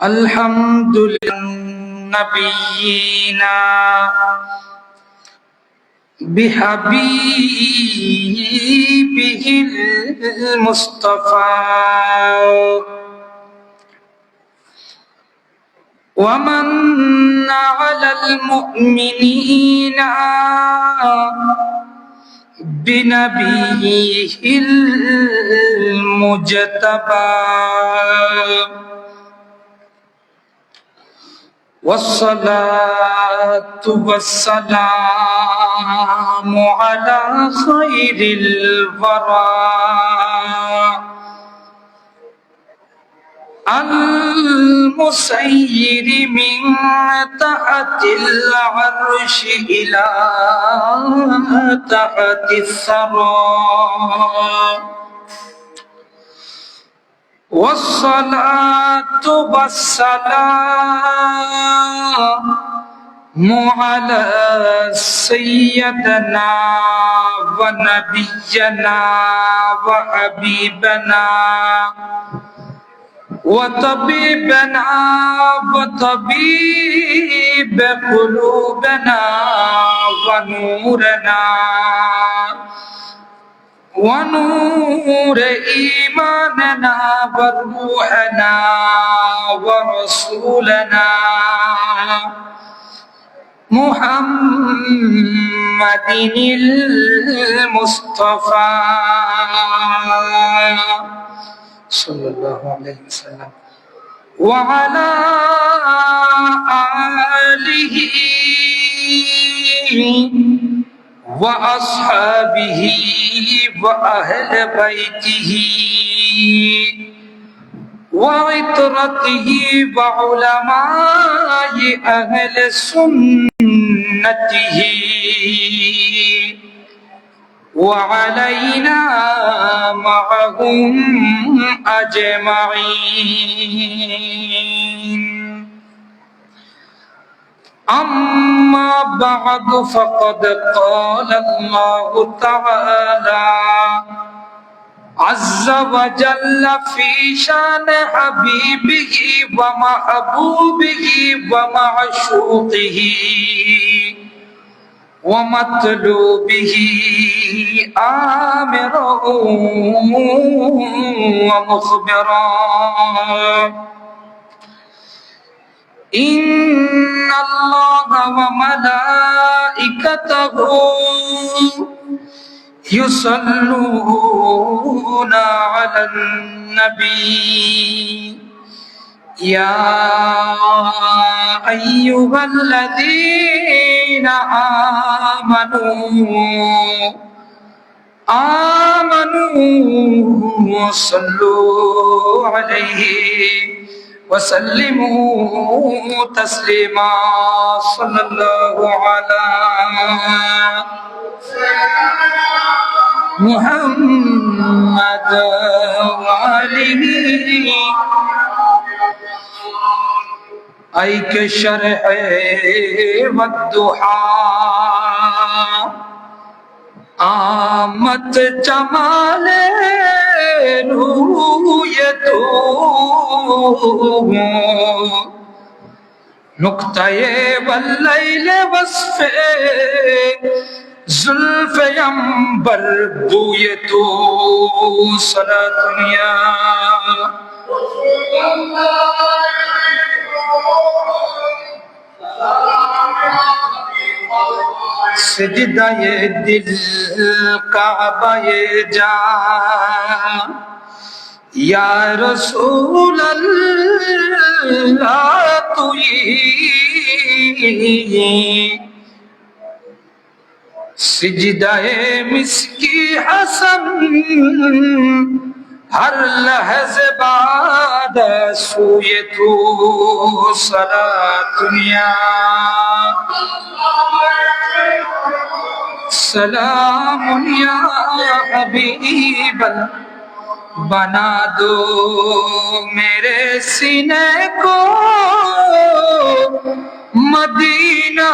الحمد لله نبينا بحبيبه المصطفى ومن على المؤمنين بنبيه المجتبى والصلاة والسلام على خير الورى المسير من تحت العرش إلى تحت الثرى والصلاة والسلام على سيدنا ونبينا وحبيبنا وطبيبنا وطبيب قلوبنا ونورنا ونور إيماننا وروحنا ورسولنا محمد المصطفى صلى الله عليه وسلم وعلى آله وأصحابه وأهل بيته وعطرته وعلماء أهل سنته وعلينا معهم أجمعين أما بعد فقد قال الله تعالى عز وجل في شان حبيبه ومحبوبه ومعشوقه ومطلوبه آمرا ومخبرا إن الله وملائكته يصلون على النبي يا أيها الذين آمنوا صلوا عليه وسلموا تسليما صلى الله على محمد وآله أي كالشرح والضحى آمت جمال رویتو نقطه واللیل وصف زلف عنبر بوی تو صلاة یا سجدہ دل کعبہ جا یا رسول اللہ تو سجدہ مسکی حسن ہر لحظے بعد سوئے تو صلاة یا سلام یا حبیب بنا دو میرے سینے کو مدینہ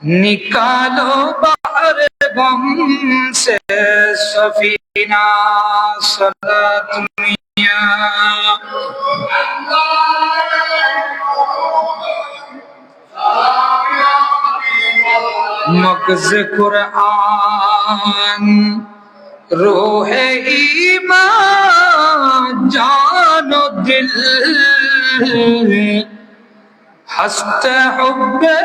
نکالو بحر غم سے سفینہ صلاة یا मग़ज़ कुरान रूहे ईमान जानो दिल हस्ते हुब्बे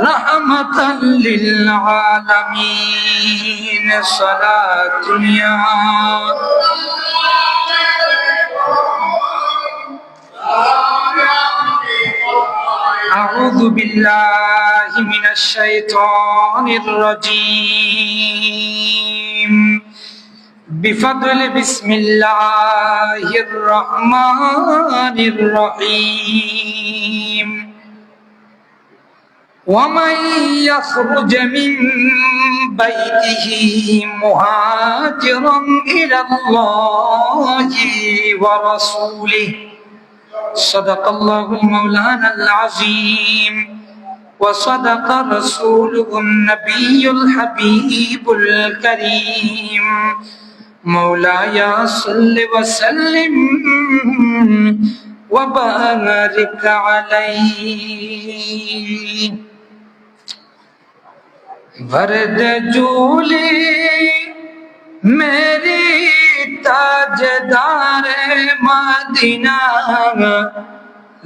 रहमतन लिल आलमीन सलातुनिया أعوذ بالله من الشيطان الرجيم بفضل بسم الله الرحمن الرحيم ومن يخرج من بيته مهاجرا إلى الله ورسوله صدق الله المولانا العظيم وصدق رسوله النبي الحبيب الكريم مولاي صل وسلم وبارك عليه ورد جولی मेरी ताजदार मदीना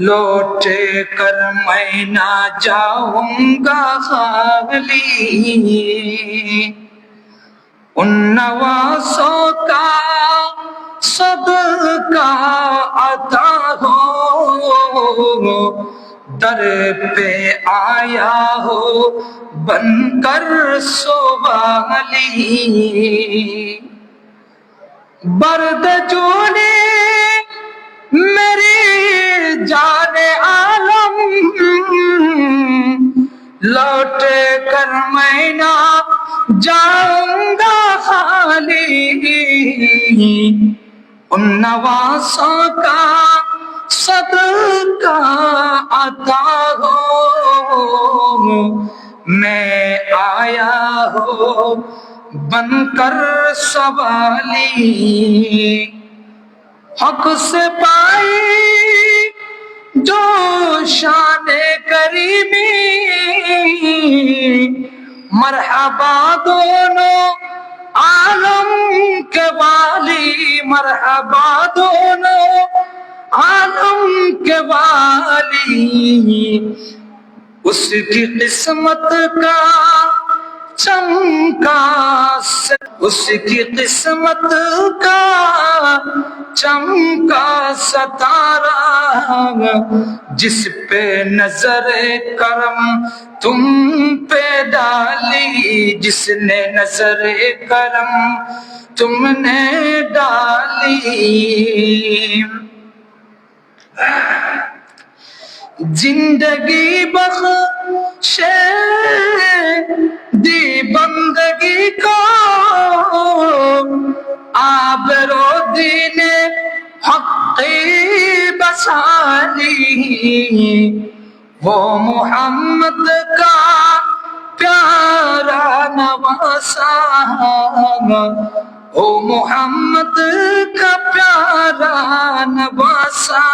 लौट कर मैं ना जाऊंगा खाली उन नवासों का सदका अता हो दर पे आया हो बनकर सुवाली बर्द जोने मेरी जाने आलम लौट कर मैं ना जाऊंगा खाली उन नवासों का सदका अता हो मैं आया हो बनकर सवाली हक से पाई जो शाने करीमी मरहबा दोनों आलम के वाली मरहबा दोनों आलम के वाली उसकी किस्मत का चमका उसकी किस्मत का चमका सतारा जिस पे नजर करम तुम पे डाली जिसने नजर करम तुमने डाली जिंदगी बख्शे दी बंदगी को आबरो दीने हक़ी बसाली वो मोहम्मद का प्यारा नवासा ओ मोहम्मद का प्यारा नवासा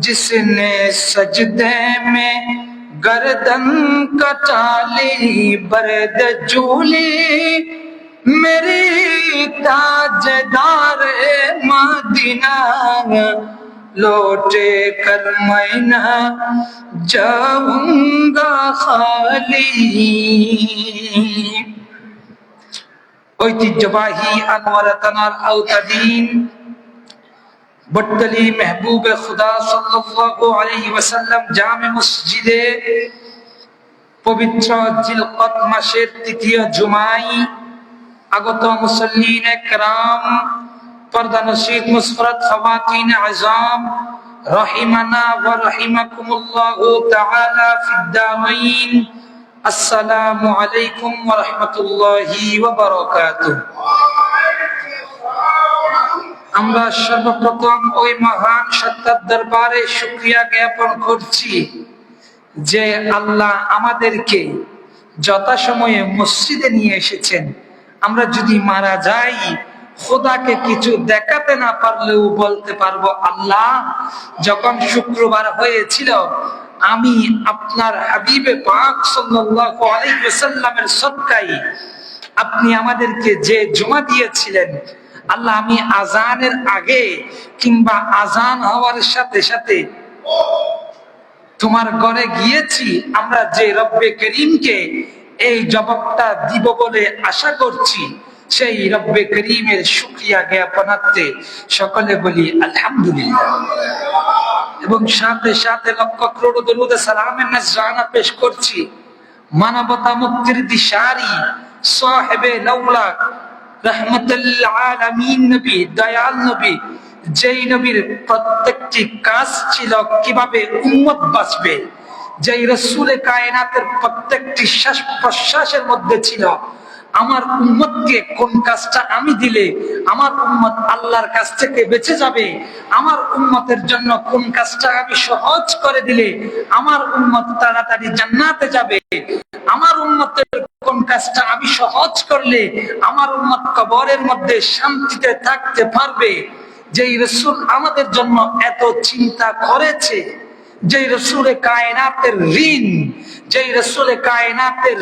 जिसने सजदे में गर्दन कटाली बर्द जूली मेरी ताजदार मदीना लौटे कर मैं ना जाऊंगा खाली ঐতিহ্যবাহী আনোয়ারা থানার আওতাধীন বটতলী মেহবুবে খুদা সাল্লাল্লাহু আলাইহি ওয়াসাল্লাম জামে মসজিদে পবিত্র জিলকদ মাসের তৃতীয় জুমায় আগত মুসল্লিন کرام পর্দানশীন মুসফরত খাওয়াতিন আযম রহিমানা ওয়া রাহিমাকুমুল্লাহু তাআলা ফিদ দারাইন আসসালামু আলাইকুম ওয়া রাহমাতুল্লাহি ওয়া বারাকাতুহু আমরা সর্বপ্রথম ওই মহান সত্তার দরবারে শুকরিয়া জ্ঞাপন করছি যে আল্লাহ আমাদেরকে যথাসময়ে মসজিদে নিয়ে এসেছেন। আমরা যদি মারা যাই খোদাকে কিছু দেখাতে না পারলেও বলতে পারবো, আল্লাহ যখন শুক্রবার হয়েছিল আমি আপনার হাবিবে পাক সাল্লাল্লাহু আলাইহি ওয়াসাল্লামের সদকায় আপনি আমাদেরকে যে জুমা দিয়েছিলেন, আল্লাহ আমি আজানের আগে কিংবা আজান হওয়ার সাথে সাথে তোমার ঘরে গিয়েছি, আমরা যে রব্বে করিমকে এই জবাবটা দিব বলে আশা করছি, সেই রব্বে করিমের শুকরিয়া জ্ঞাপনার্থে সকলে বলি আলহামদুলিল্লাহ। এবং সাথে সাথে লক্ষ করোড় দরুদ সালামের নজরানা পেশ করছি মানবতা মুক্তির দিশারি সাহেবে লাউলাক রাহমাতুল আলামিন নবী, দয়াল নবী, যেই নবীর প্রত্যেকটি কাজ ছিল কিভাবে উম্মত বাঁচবে, যেই রাসূলে কায়নাতের প্রত্যেকটি শ্বাস প্রশ্বাসের মধ্যে ছিল আমার উম্মতকে কোন কাজটা আমি দিলে আমার উম্মত আল্লাহর কাছ থেকে বেঁচে যাবে, আমার উম্মতের জন্য কোন কাজটা আমি সহজ করে দিলে আমার উম্মত তাড়াতাড়ি জান্নাতে যাবে, আমার উম্মতের কোন কাজটা আমি সহজ করলে আমার উম্মত কবরের মধ্যে শান্তিতে থাকতে পারবে, যেই রাসূল আমাদের জন্য এত চিন্তা করেছে, যেই রাসূলে কায়নাতের ঋণ, যেই রাসূলে কায়নাতের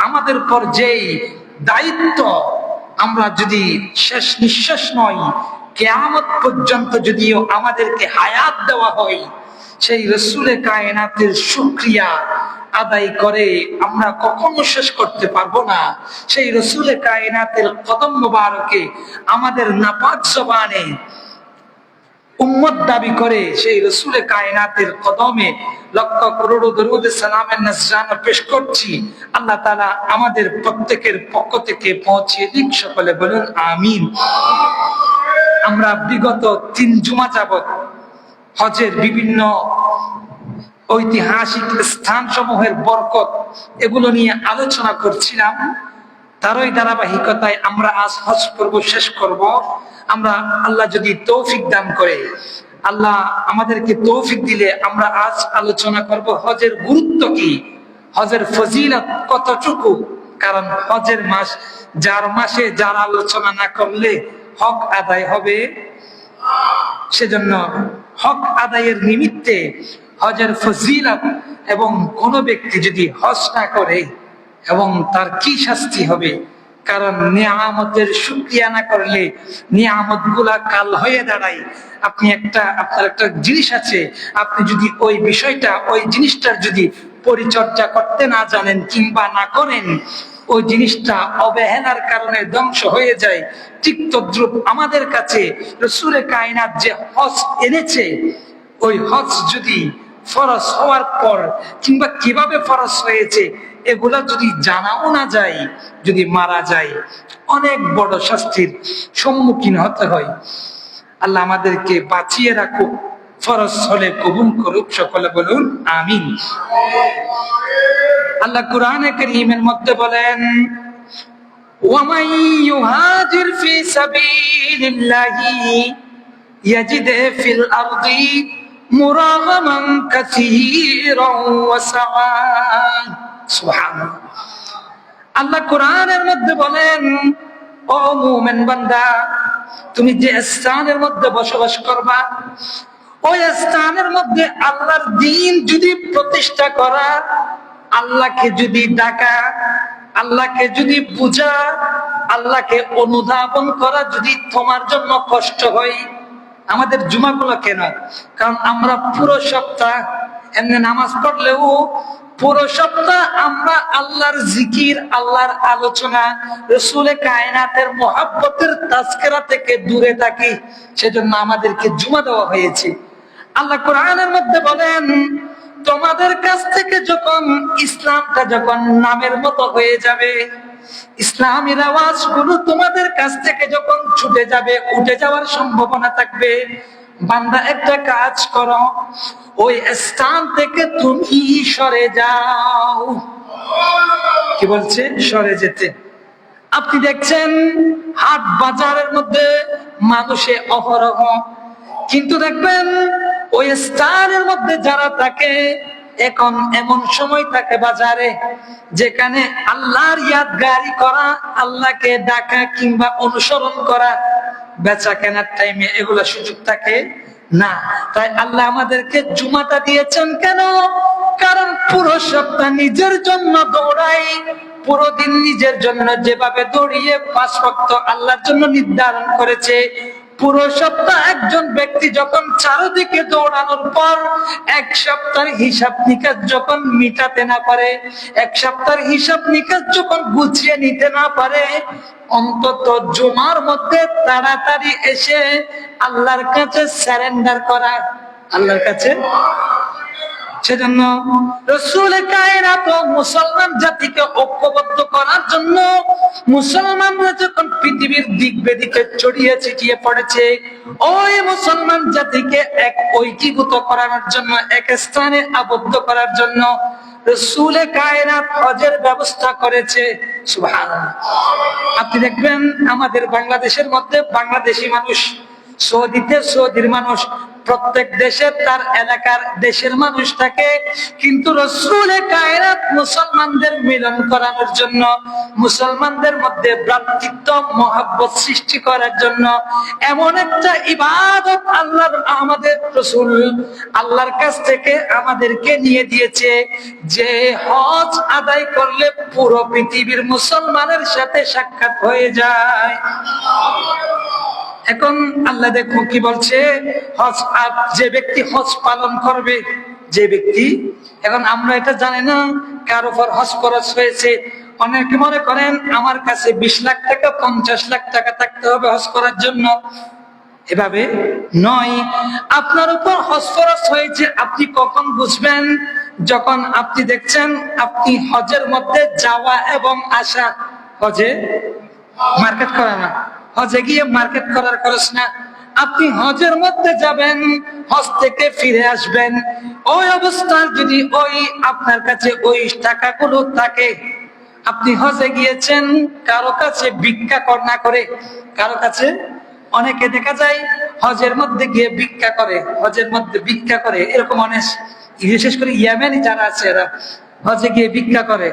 আমাদের উপর যেই দায়িত্ব, আমরা যদি শেষ নিঃশ্বাস নই কিয়ামত পর্যন্ত যদিও আমাদেরকে হায়াত দেওয়া হয়, সেই রাসূলে কায়নাতের শুকরিয়া আদায় করে আমরা কখনো শেষ করতে পারবো না। সেই রাসূলে কায়নাতের কদম মোবারকে আমাদের নাপাক জবানে উম্মত দাবি করে সেই রাসূলে কায়নাতের কদমে লক্ষ করোড় দরুদ সালামের নজরানা পেশ করছি। আল্লাহ তাআলা আমাদের প্রত্যেকের পক্ষ থেকে পৌঁছে দিক, সকলে বলুন আমিন। আমরা বিগত 3 জুমা যাবত হজের বিভিন্ন ঐতিহাসিক স্থান সমূহের বরকত এগুলো নিয়ে আলোচনা করছিলাম। তারই ধারাবাহিকতায় আমরা আজ হজ পর্ব শেষ করব। আমরা আল্লাহ যদি তৌফিক দান করে, আল্লাহ আমাদেরকে তৌফিক দিলে আমরা আজ আলোচনা করব হজের গুরুত্ব কি, হজের ফজিলত কতটুকু। কারণ হজের মাস, যার মাসে যার আলোচনা না করলে হক আদায় হবে, সেজন্য হক আদায়ের নিমিত্তে হজের ফজিলত এবং কোন ব্যক্তি যদি হজ না করে এবং তার কি শাস্তি হবে, কারণ নিয়ামতের শুকরিয়া না করলে নিয়ামত গুলা কাল হয়ে দাঁড়ায়। আপনার একটা জিনিস আছে, আপনি যদি ওই বিষয়টা, ওই জিনিসটার যদি পরিচর্যা করতে না জানেন কিংবা না করেন, ওই জিনিসটা অবহেলার কারণে ধ্বংস হয়ে যায়। ঠিক তদ্রুপ আমাদের কাছে রাসূলে কায়নাত যে হজ এনেছে, ওই হজ যদি ফরজ হওয়ার পর কিংবা কিভাবে ফরজ হয়েছে এগুলা যদি জানাও না যায়, যদি মারা যায় অনেক বড় শাস্তির সম্মুখীন হতে হয়। আল্লাহ আমাদেরকে বাঁচিয়ে রাখুক, ফরজ হলে কবুল করুক, সকলে বলুন আমিন। আল্লাহ কুরআনে কারীমের মধ্যে বলেন, ওয়ামান ইউহাজির ফি সাবিলিল্লাহি ইয়াজিদ ফিল আরদি মুরাগামান কাসীরান ওয়া সাআ। সুবহানাল্লাহ। আল্লাহ কোরআনের মধ্যে বলেন, ও মুমিন বান্দা, তুমি যে স্থানের মধ্যে বসবাস করবা, ওই স্থানের মধ্যে আল্লাহর দ্বীন যদি প্রতিষ্ঠা করা, আল্লাহকে যদি ডাকা, আল্লাহকে যদি বুঝা, আল্লাহকে অনুধাবন করা যদি তোমার জন্য কষ্ট হয়। আমাদের জুমাগুলো কেন? কারণ আমরা পুরো সপ্তাহ এমনি নামাজ পড়লেও পুরো সপ্তাহ আমরা আল্লাহর জিকির, আল্লাহর আলোচনা, রাসূলে কায়নাতের মুহাব্বতের তাজকিরা থেকে দূরে থাকি। সেজন্য আমাদেরকে জুমা দেওয়া হয়েছে। আল্লাহ কোরআনের মধ্যে বলেন, তোমাদের কাছ থেকে যখন ইসলামটা যখন নামের মতো হয়ে যাবে, ইসলামের আওয়াজগুলো তোমাদের কাছ থেকে যখন ছুটে যাবে, উঠে যাওয়ার সম্ভাবনা থাকবে, বান্দা একটা কাজ করো, ওই স্থান থেকে তুমি সরে যাও। কি বলছে? সরে যেতে। আপনি দেখছেন হাট বাজারের মধ্যে মানুষে অহরহ, কিন্তু দেখবেন ওই স্থানের মধ্যে যারা থাকে, এখন এমন সময় থাকে বাজারে যেখানে আল্লাহর ইয়াদগারি করা, আল্লাহকে ডাকা কিংবা অনুসরণ করা বেচা কেনার টাইমে এগুলা সুযোগ থাকে না। তাই আল্লাহ আমাদেরকে জুমাটা দিয়েছেন কেন? কারণ পুরো সপ্তাহ নিজের জন্য দৌড়াই, পুরো দিন নিজের জন্য যেভাবে দৌড়িয়ে 5 ওয়াক্ত আল্লাহর জন্য নির্ধারণ করেছে, পুরো সপ্তাহ একজন ব্যক্তি যখন চারদিকে দৌড়ানোর পর এক সপ্তাহের হিসাব নিকাশ যখন মিটাতে না পারে, এক সপ্তাহের হিসাব নিকাশ যখন গুছিয়ে নিতে না পারে, অন্তত জুমার মধ্যে তাড়াতাড়ি এসে আল্লাহর কাছে সারেন্ডার করা, আল্লাহর কাছে। সেজন্য রাসূল কায়নাত মুসলমান জাতিকে ঐক্যবদ্ধ করার জন্য মুসলমানরা যখন পৃথিবীর দিক বেদিকে ছড়িয়ে ছিটিয়ে পড়েছে, ওই মুসলমান জাতিকে এক ঐক্যীভূত করার জন্য, এক স্থানে আবদ্ধ করার জন্য রাসূল কায়নাত হজের ব্যবস্থা করেছে। সুবহানাল্লাহ। আপনি দেখবেন আমাদের বাংলাদেশের মধ্যে বাংলাদেশি মানুষ, সৌদিতে সৌদির মানুষ, প্রত্যেক দেশে তার এলাকার দেশের মানুষ থাকে, কিন্তু রাসূল কায়নাত মুসলমানদের মিলন করানোর জন্য, মুসলমানদের মধ্যে ভ্রাতৃত্ব মহব্বত সৃষ্টি করার জন্য এমন একটা ইবাদত আল্লাহ আমাদের রাসূল আল্লাহর কাছ থেকে আমাদেরকে নিয়ে দিয়েছে, যে হজ আদায় করলে পুরো পৃথিবীর মুসলমানের সাথে সাক্ষাৎ হয়ে যায়। এখন আল্লাহ দেখো কি বলছে, হজ, যে ব্যক্তি হজ পালন করবে, যে ব্যক্তি, এখন আমরা এটা জানি না কার উপর হজ খরচ হয়েছে। অনেকে মনে করেন আমার কাছে 20 লাখ টাকা 50 লাখ টাকা থাকতে হবে হজ করার জন্য। এভাবে নয়। আপনার উপর হজ খরচ হয়েছে আপনি কখন বুঝবেন? যখন আপনি দেখছেন আপনি হজের মধ্যে যাওয়া এবং আসা, হজে মার্কেট করা না, হজে গিয়ে মার্কেট করার খরচ না, আপনি হজের মধ্যে যাবেন, হজ থেকে ফিরে আসবেন, ওই অবস্থায় যদি ওই আপনার কাছে ওই টাকাগুলো থাকে, আপনি হজে গিয়েছেন কারো কাছে ভিক্ষা না করে, কারো কাছে, অনেকে দেখা যায় হজের মধ্যে গিয়ে ভিক্ষা করে, হজের মধ্যে ভিক্ষা করে, এরকম অনেক, বিশেষ করে ইয়ামেনি যারা আছে এরা হজে গিয়ে ভিক্ষা করে।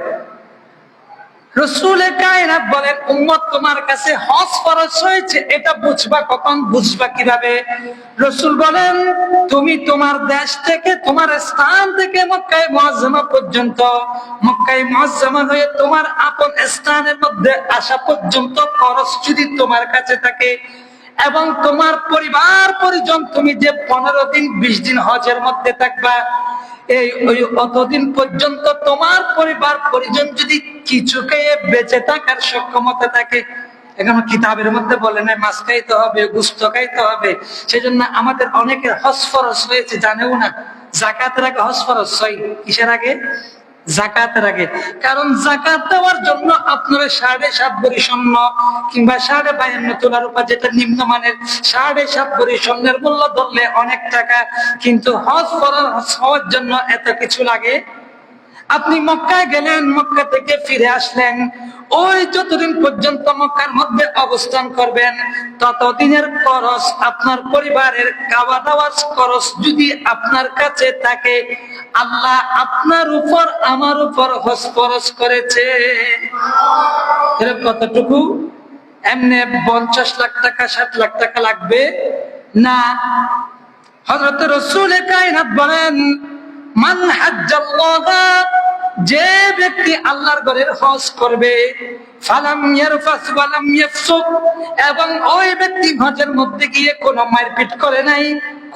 রাসূল কায়নাত বলেন, উম্মত তোমার কাছে হজ ফরজ হয়েছে, এটা বুঝবা কখন, বুঝবা কিভাবে? রাসূল বলেন, তুমি তোমার দেশ থেকে, তোমার স্থান থেকে মক্কায়ে মুআজ্জামা পর্যন্ত, মক্কায়ে মুআজ্জামা হয়ে তোমার আপন স্থানের মধ্যে আসা পর্যন্ত খরচ যদি তোমার কাছে থাকে, এবং তোমার পরিবার পরিজন, তুমি যে 15 দিন 20 দিন হজের মধ্যে থাকবা, এই অতদিন পর্যন্ত তোমার পরিবার পরিজন যদি কিছু খেয়ে বেঁচে থাকার সক্ষমতা থাকে, এখানে কিতাবের মধ্যে বলে না মাছ খাইতে হবে, গোশত খাইতে হবে, সেজন্য আমাদের অনেকের হজ ফরজ হয়েছে জানেও না। যাকাতের আগে হজ ফরজ হয়, কিসের আগে? যাকাতের আগে। কারণ যাকাত দেওয়ার জন্য আপনার 7.5 ভরি স্বর্ণ কিংবা 52.5 তোলা রূপা, যেটা নিম্নমানের, 7.5 ভরি স্বর্ণের মূল্য ধরলে অনেক টাকা, কিন্তু হজ ফরজ হওয়ার জন্য এত কিছু লাগে। আপনি মক্কায় গেলেন, মক্কা থেকে ফিরে আসলেন, ওই যতদিন পর্যন্ত মক্কার মধ্যে অবস্থান করবেন ততদিনের খরচ, আপনার পরিবারের খাওয়া দাওয়ার খরচ যদি আপনার কাছে থাকে, আল্লাহ আপনার উপর আমার উপর হজ ফরজ করেছে। কতটুকু? এমনি 50 লাখ টাকা 60 লাখ টাকা লাগবে না। হযরত রাসূল কায়নাত বলেন, মান হাজ্জাল্লাহ, যে ব্যক্তি আল্লাহর ঘরের হজ করবে, ফালাম ইয়ারফাস ওয়ালাম ইয়াফসুক, এবং ওই ব্যক্তি হজের মধ্যে গিয়ে কোনো মারপিট করে নাই,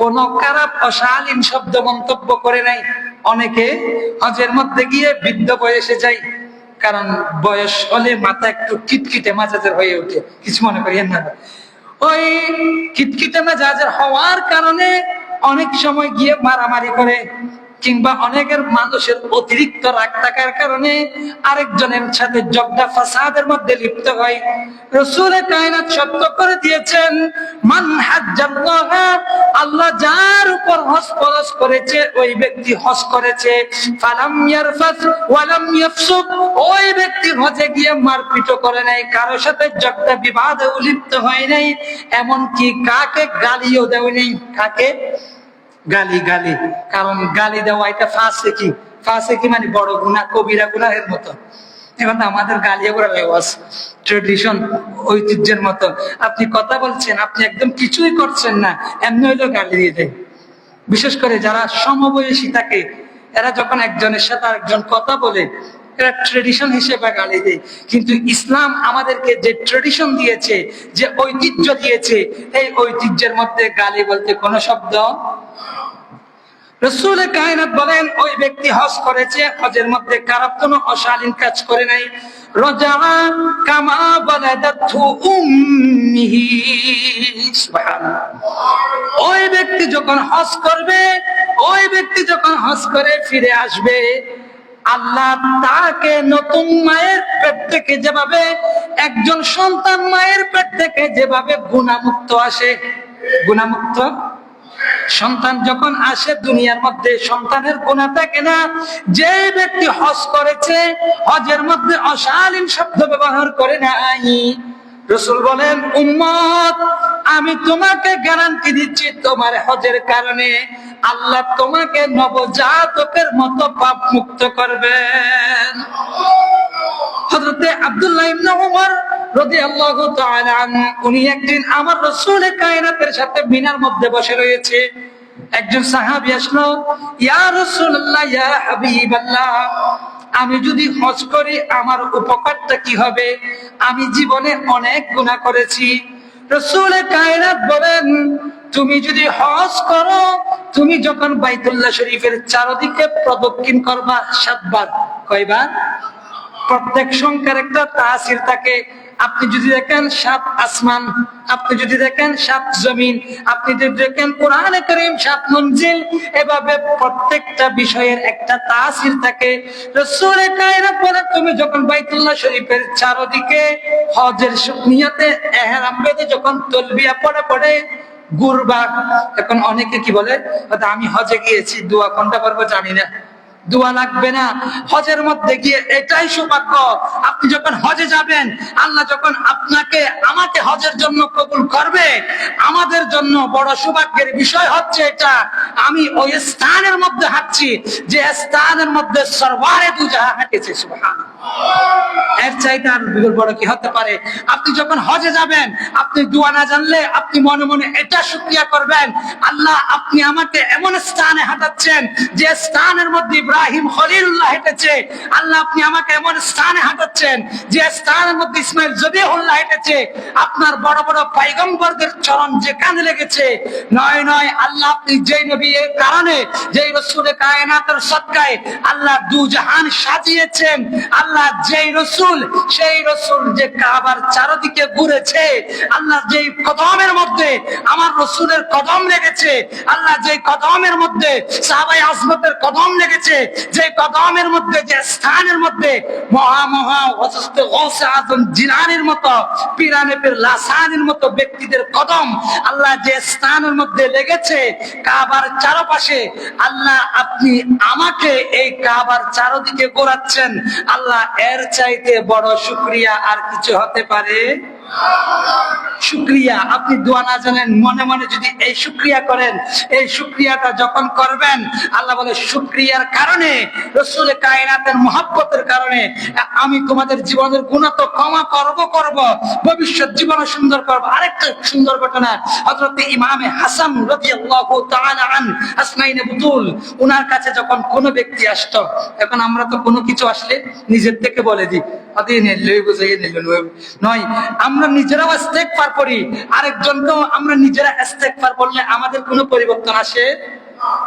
কোনো খারাপ অশালীন শব্দ মন্তব্য করে নাই। অনেকে হজের মধ্যে গিয়ে বৃদ্ধ বয়সে যায়, কারণ বয়স হলে মাথা একটু খিটখিটে মেজাজের হয়ে ওঠে, কিছু মনে করিয়েন না। ওই খিটখিটে মেজাজের হওয়ার কারণে অনেক সময় গিয়ে মারামারি করে, কিংবা অনেকের মানুষের অতিরিক্ত রাগ থাকার কারণে আরেকজনের সাথে ঝগড়া ফাসাদের মধ্যে লিপ্ত হয়। রাসূল কায়নাত সত্য করে দিয়েছেন, মান হাজ্জাল্লাহ, আল্লাহ যার উপর হজ ফরজ করেছে ওই ব্যক্তি হজ করেছে, ফালাম ইয়ারফাস ওয়ালাম ইয়াফসুক, ওই ব্যক্তি হজে গিয়ে মারপিট করে নাই, কারোর সাথে ঝগড়া বিবাদে লিপ্ত হয় নাই, এমনকি কাকে গালিও দেয় নাই। কাকে গালি? কারণ গালি দেওয়া এটা ফাসিকি, ফাসিকি মানে বড় গুনাহ, কবিরা গুনাহের মতো। এখন আমাদের গালিয়া করে লেওয়াজ ট্রেডিশন ঐতিহ্যের মতো আপনি কথা বলছেন, আপনি একদম কিছুই করছেন না, এমনি হইলেও গালি দিয়ে দেয়। বিশেষ করে যারা সমবয়সী থাকে, এরা যখন একজনের সাথে আরেকজন কথা বলে, এরা ট্রেডিশন হিসেবে গালি দেয়। কিন্তু ইসলাম আমাদেরকে যে ট্রেডিশন দিয়েছে, যে ঐতিহ্য দিয়েছে, এই ঐতিহ্যের মধ্যে গালি বলতে কোনো শব্দ। রাসূল কায়নাত বলেন, ওই ব্যক্তি হজ করেছে, হজের মধ্যে খারাপ কোনো অশালীন কাজ করে নাই। রাজা কামা ওয়ালাদাতহু উম্মিহি, সুবহানাল্লাহ। ওই ব্যক্তি যখন হজ করবে, ওই ব্যক্তি যখন হজ করে ফিরে আসবে, আল্লাহ তাকে নতুন মায়ের পেট থেকে যেভাবে একজন সন্তান মায়ের পেট থেকে যেভাবে গুনাহমুক্ত আসে, গুনাহমুক্ত সন্তান যখন আসে দুনিয়ার মধ্যে, সন্তানের গুনাহ থাকে না। যে ব্যক্তি হজ করেছে, হজের মধ্যে অশালীন শব্দ ব্যবহার করে নাই, রাসূল বলেন, উম্মত আমি তোমাকে গ্যারান্টি দিচ্ছি, তোমার হজের কারণে আল্লাহ তোমাকে নবজাতকের মতো পাপ মুক্ত করবেন। হযরতে আব্দুল্লাহ ইবনে উমর রাদিয়াল্লাহু তাআলা আনহু, উনি একদিন আমার রাসূল কায়নাতের সাথে মিনার মধ্যে বসে রয়েছে। একজন সাহাবী আসলো, ইয়া রাসূলুল্লাহ, ইয়া হাবিবাল্লাহ, আমি যদি হজ করি আমার উপকারটা কি হবে? আমি জীবনে অনেক গুনাহ করেছি। রাসূল কায়নাত বলেন, তুমি যদি হজ করো, তুমি যখন বাইতুল্লাহ শরীফের চারদিকে প্রদক্ষিণ করবা 7 বার। কয়বার? প্রত্যেক সংখ্যার একটা তাসির থাকে। আপনি যদি দেখেন 7 আসমান, আপনি যদি দেখেন 7 জমিন, আপনি যদি দেখেন কোরআনে কারীম 7 মঞ্জিল, এভাবে প্রত্যেকটা বিষয়ের একটা তাসির থাকে। রাসূল কায়নাত বলে, তুমি যখন বাইতুল্লাহ শরীফের চারদিকে হজের নিয়তে ইহরাম বেঁধে যখন তালবিয়া পড়ে ঘুরবা, এখন অনেকে কি বলে, আমি হজে গিয়েছি, দোয়া কোনটা করবো জানি না। দোয়া লাগবে না, হজের মধ্যে গিয়ে এটাই সৌভাগ্য। আপনি যখন হজে যাবেন, আল্লাহ যখন আপনাকে আমাকে হজের জন্য কবুল করবে, আমাদের জন্য বড় সৌভাগ্যের বিষয় হচ্ছে এটা, আমি ওই স্থানের মধ্যে হাঁটছি যে স্থানের মধ্যে সরওয়ারে দু জাহান হেঁটেছে। সুবহানাল্লাহ, এর চাইতে আর বড় কি হতে পারে? আপনি যখন হজে যাবেন, আপনি দোয়া না জানলে আপনি মনে মনে এটা শুকরিয়া করবেন, আল্লাহ আপনি আমাকে এমন স্থানে হাঁটাচ্ছেন যে স্থানের মধ্যে ইব্রাহিম খলিলুল্লাহ হেঁটেছে। আল্লাহ আপনি আমাকে এমন স্থানে হাঁটাচ্ছেন যে স্থানের মধ্যে ইসমাইল জবিহুল্লাহ হেঁটেছে। আপনার বড় বড় পয়গম্বরদের চরণ যেখানে লেগেছে, নয় নয়, আল্লাহ আপনি যেই নবীর কারণে, যেই রাসূল কায়নাতের সদকায় আল্লাহ দু জাহান সাজিয়েছেন, আল্লাহ যেই রাসূল, সেই রাসূল যে কাবার চারদিকে ঘুরেছে, আল্লাহ যেই কদমের মধ্যে আমার রাসূলের কদম লেগেছে, আল্লাহ যেই কদমের মধ্যে সাহাবায়ে আজমতের কদম লেগেছে, যে কদমের মধ্যে, যে স্থানের মধ্যে মহা মহা হযরত গৌসে আযম জিলানীর মতো, পিরানে পীর লাসানির মতো ব্যক্তিদের কদম আল্লাহ যে স্থানের মধ্যে লেগেছে কাবার চারপাশে, আল্লাহ আপনি আমাকে এই কাবার চারদিকে ঘোরাচ্ছেন। আল্লাহ এর চাইতে বড় শুকরিয়া আর কিছু হতে পারে? শুকরিয়া। আপনি দোয়া না জানেন, মনে মনে যদি এই শুকরিয়া করেন, এই শুকরিয়াটা যখন করবেন, আল্লাহ বলে শুকরিয়ার কারণে, রাসূল কায়নাতের মহব্বতের কারণে আমি তোমাদের জীবনের গুনাহ তো ক্ষমা করব, ভবিষ্যৎ জীবন সুন্দর করব। আরেকটা সুন্দর ঘটনা, হযরত ইমামে হাসান রাদিয়াল্লাহু তাআলা আন আসমাইনে বুতুল, উনার কাছে যখন কোনো ব্যক্তি আসতো, এখন আমরা তো কোনো কিছু আসলে নিজের থেকে বলে দিই, নয়, আমরা নিজেরাও ইস্তেগফার করি, আরেকজনকেও আমরা নিজেরা ইস্তেগফার করলে আমাদের কোনো পরিবর্তন আসে?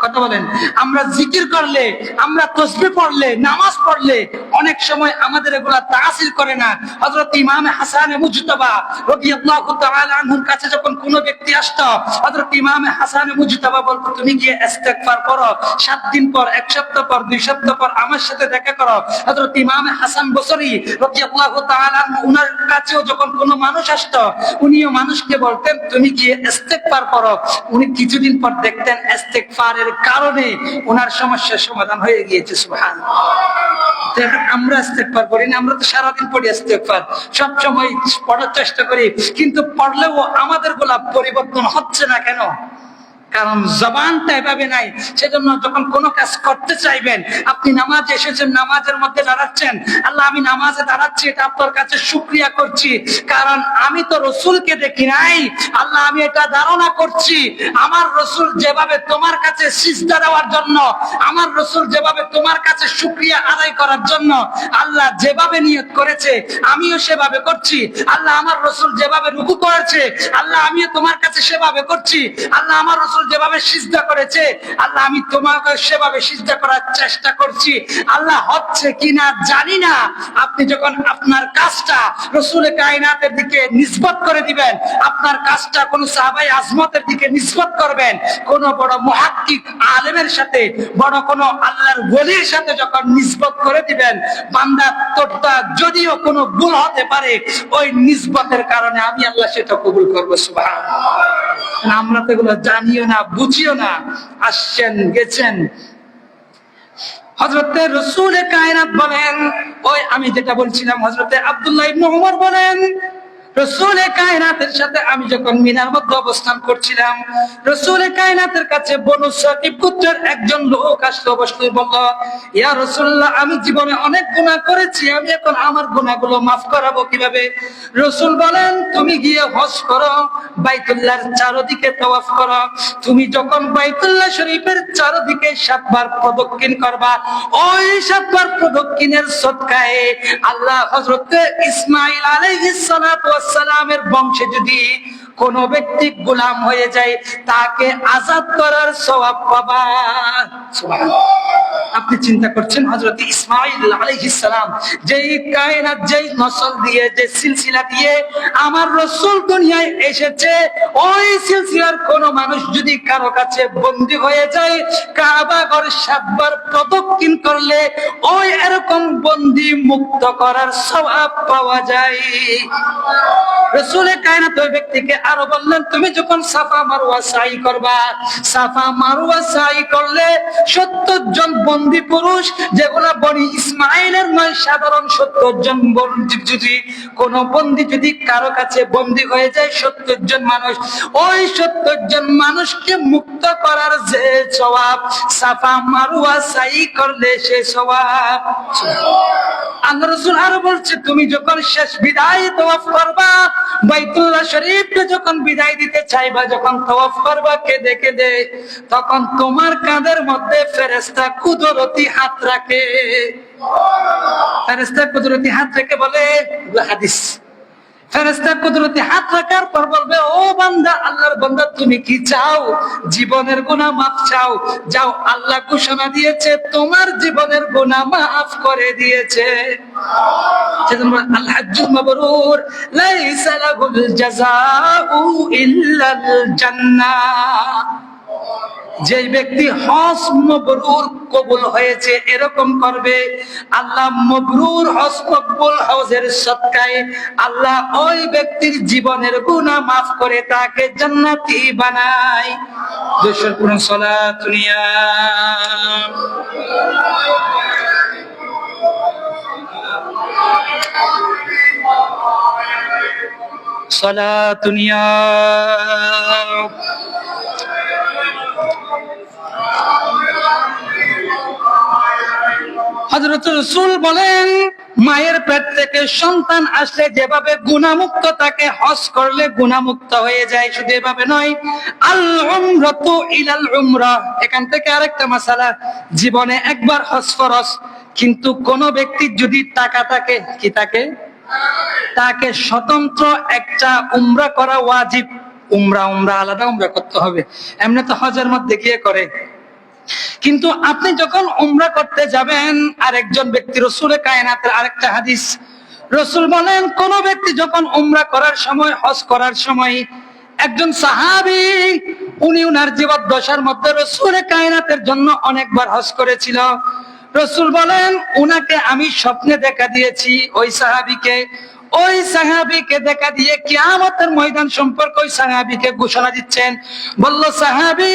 কথা বলেন। আমরা জিকির করলে, আমরা তাসবিহ পড়লে, নামাজ পড়লে অনেক সময় আমাদের এগুলা তাসির করে না। হযরত ইমামে হাসান মুজতাবা রাদিয়াল্লাহু তাআলা আনহুর কাছে যখন কোনো ব্যক্তি আসতো, হযরত ইমামে হাসান মুজতাবা বলতো, তুমি গিয়ে ইস্তেগফার করো, 7 দিন পর, 1 সপ্তাহ পর, 2 সপ্তাহ পর আমার সাথে দেখা করো। হযরত ইমামে হাসান বসরি রাদিয়াল্লাহু তাআলা আনহু, উনার কাছেও যখন কোনো মানুষ আসতো, উনিও মানুষকে বলতেন, তুমি গিয়ে ইস্তেগফার করো। উনি কিছুদিন পর দেখতেন ইস্তেগফারের কারণে ওনার সমস্যার সমাধান হয়ে গিয়েছে। সুবহানাল্লাহ। আমরা ইস্তেগফার করি না, আমরা তো সারাদিন পড়ি ইস্তেগফার, সব সময় পড়ার চেষ্টা করি, কিন্তু পড়লেও আমাদের গুলা পরিবর্তন হচ্ছে না কেন? কারণ জবানটা এভাবে নাই। সেজন্য যখন কোনো কাজ করতে চাইবেন, আপনি নামাজে এসেছেন, নামাজের মধ্যে দাঁড়াচ্ছেন, আল্লাহ আমি নামাজে দাঁড়াচ্ছি, এটা আপনার কাছে শুকরিয়া করছি, কারণ আমি তো রসুলকে দেখি নাই। আল্লাহ আমি এটা ধারণা করছি, আমার রসুল যেভাবে তোমার কাছে সিজদা দেওয়ার জন্য, আমার রসুল যেভাবে তোমার কাছে শুকরিয়া আদায় করার জন্য আল্লাহ যেভাবে নিয়ত করেছে, আমিও সেভাবে করছি। আল্লাহ আমার রসুল যেভাবে রুকু করেছে, আল্লাহ আমিও তোমার কাছে সেভাবে করছি। আল্লাহ আমার রসুল যেভাবে সিজদা করেছে, আল্লাহ আমি তোমাকে সেভাবে সিজদা করার চেষ্টা করছি। আল্লাহ হচ্ছে কিনা জানি না। আপনি যখন আপনার কাজটা রসুলের কায়নাতের দিকে নিসবত করে দিবেন, আপনার কাজটা কোন সাহাবায়ে আজমতের দিকে নিসবত করবেন, কোন বড় মুহাক্কিক আলেমের সাথে, বড় কোন আল্লাহর ওলির সাথে যখন নিসবত করে দিবেন, বান্দা তোরটা যদিও কোনো ভুল হতে পারে, ওই নিসবতের কারণে আমি আল্লাহ সেটা কবুল করবো। সুবহানাল্লাহ। আমরা তো এগুলো জানিও না, বুঝিও না, আসছেন গেছেন। হযরতে রাসূলে কায়নাত বলেন, ওই আমি যেটা বলছিলাম, হযরতে আব্দুল্লাহ ইবনে উমর বলেন, রাসূলে কায়নাতের সাথে আমি যখন মিনার মধ্যে অবস্থান করছিলাম, রাসূলে কায়নাতের কাছে বনু সাকিব গোত্রের একজন লোক আসলো, বসলো, বলল, ইয়া রাসূলুল্লাহ, আমি জীবনে অনেক গুনাহ করেছি, আমি এখন আমার গুনাহগুলো মাফ করাবো কিভাবে? রাসূল বলেন, তুমি গিয়ে হজ করো, বাইতুল্লাহর চারদিকে তাওয়াফ করো। তুমি যখন বাইতুল্লাহ শরীফের চারদিকে 7 বার প্রদক্ষিণ করবা, ওই 7 বার প্রদক্ষিণের সদকায়ে আল্লাহ হযরতে ইসমাঈল আলাইহিস সালাতু ওয়াস সালামের বংশে যদি কোন ব্যক্তি গোলাম হয়ে যায়, তাকে আজাদ করার সওয়াব পাবা। সুবহানাল্লাহ। আপনি চিন্তা করছেন, হযরত ইসমাঈল আলাইহিস সালাম যেই কায়নাত, যেই নসল দিয়ে, যে সিলসিলা দিয়ে আমার রাসূল দুনিয়ায় এসেছে, ওই সিলসিলার কোন মানুষ যদি কারো কাছে বন্দী হয়ে যায়, কাবা ঘর 7 বার প্রদক্ষিণ করলে ওই এরকম বন্দী মুক্ত করার সওয়াব পাওয়া যায়। রাসূলে কায়নাত ওই ব্যক্তিকে আরো বললেন, তুমি যখন সাফা মারওয়া সাই করবা, সাফা মারওয়া সাই করলে 70 জন বন্দী পুরুষ, যেগুলা বনি ইসমাইলের নয়, সাধারণ 70 জন বন্দী, যদি কোন বন্দী যদি কারো কাছে বন্দী হয়ে যায়, 70 জন মানুষ, ওই 70 জন মানুষকে মুক্ত করার যে সওয়াব, সাফা মারওয়া সাই করলে সে সওয়াব। আল্লাহ রাসূল আরো বলছে, তুমি যখন শেষ বিদায় তাওয়াফ করবা, বাইতুল্লাহ শরীফকে যখন বিদায় দিতে চাইবা, যখন তাওয়াফ করবা কেঁদে কেঁদে, তখন তোমার কাঁধের মধ্যে ফেরেশতা কুদরতি হাত রাখে। ফেরেশতা কুদরতি হাত রেখে বলে, হাদিস, ফেরেশতা কুদরতি হাত রাখার পর বলবে, ও বান্দা, আল্লাহর বান্দা, তুমি কি চাও? জীবনের গুনাহ মাফ চাও? যাও, আল্লাহ ঘোষণা দিয়েছে তোমার জীবনের গুনাহ মাফ করে দিয়েছে। সেজন্য আল হাজ্জুল মাবরুর লাইসা লাহুল জাযাউ ইল্লাল জান্নাহ। যে ব্যক্তি হজ মবরুর কবুল হয়েছে, এরকম করবে, আল্লাহ মবরুর হজ মকবুল হজের সদকায়ে আল্লাহ ওই ব্যক্তির জীবনের গুনাহ মাফ করে তাকে জান্নাতি বানায়। দুশোর কোন সালাতুন ইয়া সালাতুন ইয়া হযরত রাসূল বলেন, মায়ের পেট থেকে সন্তান আসলে যেভাবে গুনাহমুক্ত তাকে, হজ করলে গুনাহমুক্ত হয়ে যায়। শুধু এভাবে নয়, আল উমরাতু ইলাল উমরা। এখান থেকে আরেকটা মাসালা, জীবনে একবার হজ ফরজ, কিন্তু কোন ব্যক্তির যদি টাকা থাকে, কি থাকে, তাকে স্বতন্ত্র একটা উমরা করা ওয়াজিব। উমরা আলাদা উমরা করতে হবে, এমনি তো হজের মধ্যে গিয়ে করে। কিন্তু আপনি যখন উমরা করতে যাবেন, আরেকজন ব্যক্তি, রাসূলে কায়নাতের আরেকটা হাদিস, রাসূল বলেন, কোন ব্যক্তি যখন উমরা করার সময়, হজ করার সময়, একজন সাহাবী, উনি উনার জীবদ্দশার মধ্যে রাসূলে কায়নাতের জন্য অনেকবার হজ করেছিল। রাসূল বলেন, উনাকে আমি স্বপ্নে দেখা দিয়েছি, ওই সাহাবীকে, ওই সাহাবীকে দেখা দিয়ে কিয়ামতের ময়দান সম্পর্কে ওই সাহাবীকে ঘোষণা দিচ্ছেন, বলল সাহাবী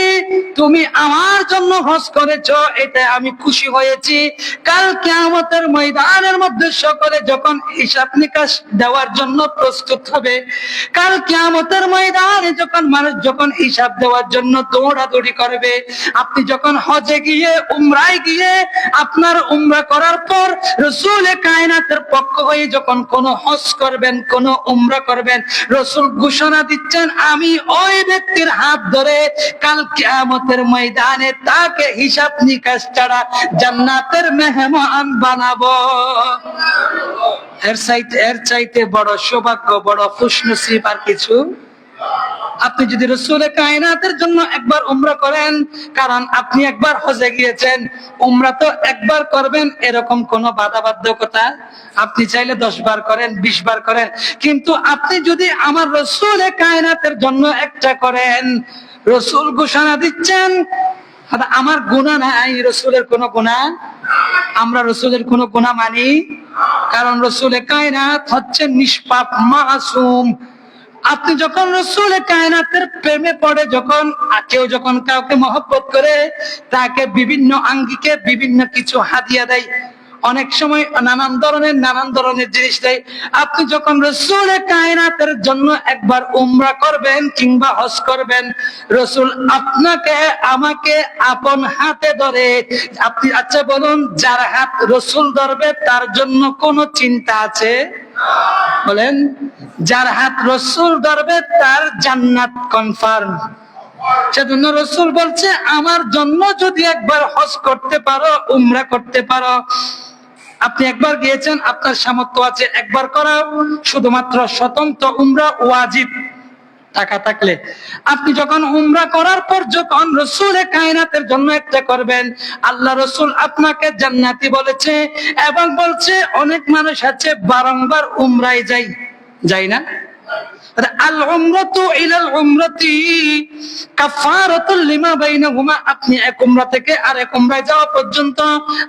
তুমি আমার জন্য হজ করেছো, এটা আমি খুশি হয়েছি। কাল কিয়ামতের ময়দানের মধ্যে সকলে যখন হিসাব নিকাশ দেওয়ার জন্য প্রস্তুত হবে, কাল কিয়ামতের ময়দানে যখন মানুষ যখন হিসাব দেওয়ার জন্য দৌড়াদৌড়ি করবে, আপনি যখন হজে গিয়ে উমরায় গিয়ে আপনার উমরা করার পর রাসূল কায়নাতের পক্ষ হয়ে যখন কোন হজ করবেন, কোন উমরা করবেন, রাসূল ঘোষণা দিচ্ছেন আমি ওই ব্যক্তির হাত ধরে কাল কিয়ামতের ময়দানে তাকে হিসাব নিকাশ ছাড়া জান্নাতের মেহমান বানাবো। এর চাইতে বড় সৌভাগ্য, বড় খুশনসিব আর কিছু। আপনি যদি রাসূল কায়নাতের জন্য একবার উমরা করেন, কারণ আপনি একবার হজে গিয়েছেন, উমরা তো একবার করবেন এরকম কোনো বাধ্যবাধকতা, আপনি চাইলে 10 বার করেন, 20 বার করেন, কিন্তু আপনি যদি আমার রাসূল কায়নাতের জন্য একটা করেন, রাসূল ঘোষণা দিচ্ছেন আমার গুনাহ নাই, রাসূলের কোনো গুনাহ, আমরা রাসূলের কোনো গুনাহ মানি, কারণ রাসূল কায়নাত হচ্ছে নিষ্পাপ মাসুম। আপনি যখন রাসূল কায়নাতের প্রেমে পড়ে, যখন কেউ যখন কাউকে মহব্বত করে, তাকে বিভিন্ন আঙ্গিকে বিভিন্ন কিছু হাদিয়া দেয়, অনেক সময় নানান ধরনের জিনিস দেয়। আপনি যখন রাসূল কায়নাতের জন্য একবার উমরা করবেন কিংবা হজ করবেন, রাসূল আপনাকে আমাকে আপন হাতে ধরে, আপনি আচ্ছা বলুন, যার হাত রাসূল ধরবে তার জন্য কোনো চিন্তা আছে? বলেন, যার হাত রাসূল ধরবে তার জান্নাত কনফার্ম। সেজন্য রাসূল বলছে আমার জন্য যদি একবার হজ করতে পারো, উমরা করতে পারো, আপনি একবার গিয়েছেন, আপনার সামর্থ্য আছে একবার করা, শুধুমাত্র স্বতন্ত্র উমরা ওয়াজিব টাকা থাকলে। আপনি যখন উমরা করার পর যখন রাসূল কায়নাতের জন্য একটা করবেন, আল্লাহ রাসূল আপনাকে জান্নাতি বলেছে, এবং বলছে অনেক মানুষ আছে বারংবার উমরায় যাই না। আল উমরাতু ইলাল উমরাতি কাফারাতুল লিমা বাইনাহুমা, আপনি এক উমরা থেকে আরেক উমরায় যাওয়া পর্যন্ত